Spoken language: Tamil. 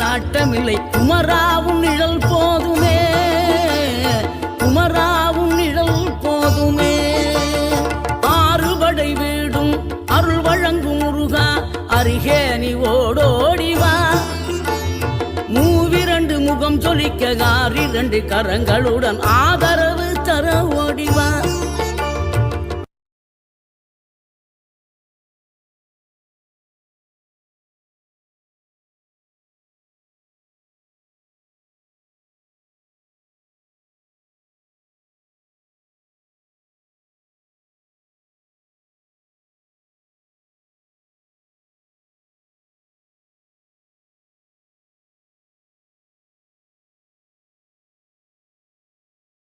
நாட்டமில்லை குமராவும் நிழல் போதுமே குமராவும் நிழல் போதுமே ஆறுபடை வீடும் அருள் வழங்கும் முருகா அருகே நீ ஓடோடிவா மூவிரண்டு முகம் ஜொலிக்க 6 கரங்களுடன் ஆதரவு